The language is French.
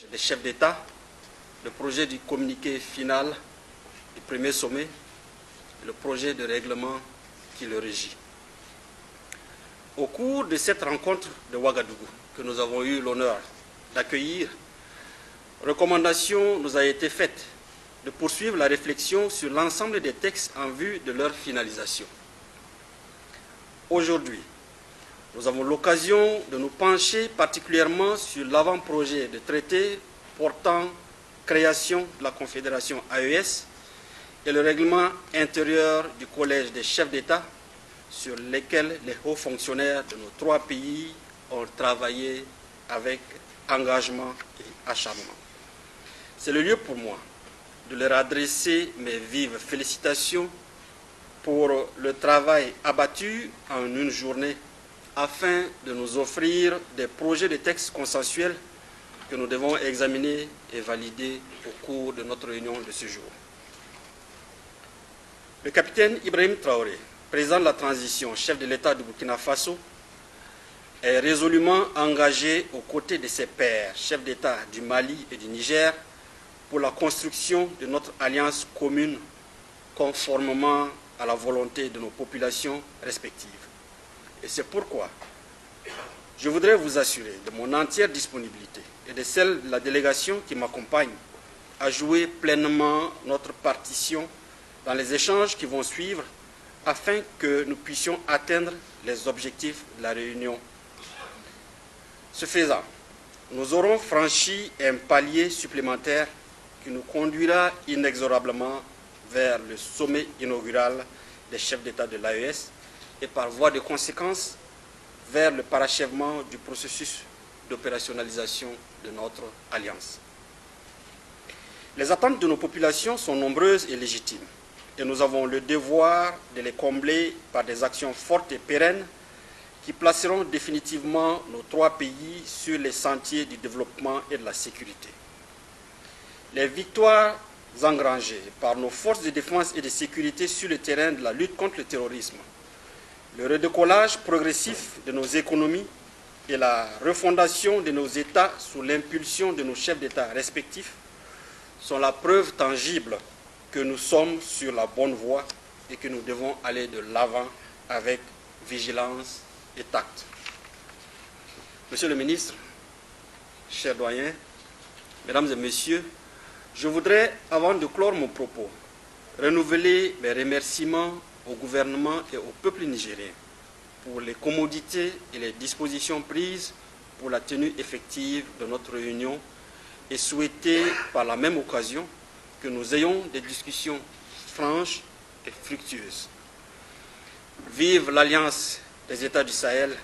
des chefs d'État, le projet du communiqué final du premier sommet, le projet de règlement qui le régit. Au cours de cette rencontre de Ouagadougou, que nous avons eu l'honneur d'accueillir, recommandation nous a été faite de poursuivre la réflexion sur l'ensemble des textes en vue de leur finalisation. Aujourd'hui, nous avons l'occasion de nous pencher particulièrement sur l'avant-projet de traité portant création de la Confédération AES et le règlement intérieur du Collège des chefs d'État sur lesquels les hauts fonctionnaires de nos trois pays ont travaillé avec engagement et acharnement. C'est le lieu pour moi de leur adresser mes vives félicitations pour le travail abattu en une journée afin de nous offrir des projets de textes consensuels que nous devons examiner et valider au cours de notre réunion de ce jour. Le capitaine Ibrahim Traoré, président de la transition, chef de l'État du Burkina Faso, est résolument engagé aux côtés de ses pairs, chefs d'État du Mali et du Niger, pour la construction de notre alliance commune conformément à la volonté de nos populations respectives. Et c'est pourquoi je voudrais vous assurer de mon entière disponibilité et de celle de la délégation qui m'accompagne à jouer pleinement notre partition dans les échanges qui vont suivre afin que nous puissions atteindre les objectifs de la réunion. Ce faisant, nous aurons franchi un palier supplémentaire qui nous conduira inexorablement vers le sommet inaugural des chefs d'État de l'AES et par voie de conséquence vers le parachèvement du processus d'opérationnalisation de notre alliance. Les attentes de nos populations sont nombreuses et légitimes et nous avons le devoir de les combler par des actions fortes et pérennes qui placeront définitivement nos trois pays sur les sentiers du développement et de la sécurité. Les victoires engrangées par nos forces de défense et de sécurité sur le terrain de la lutte contre le terrorisme, le redécollage progressif de nos économies et la refondation de nos États sous l'impulsion de nos chefs d'État respectifs sont la preuve tangible que nous sommes sur la bonne voie et que nous devons aller de l'avant avec vigilance et tact. Monsieur le ministre, chers doyens, mesdames et messieurs, je voudrais, avant de clore mon propos, renouveler mes remerciements au gouvernement et au peuple nigérien pour les commodités et les dispositions prises pour la tenue effective de notre réunion et souhaiter par la même occasion que nous ayons des discussions franches et fructueuses. Vive l'Alliance des États du Sahel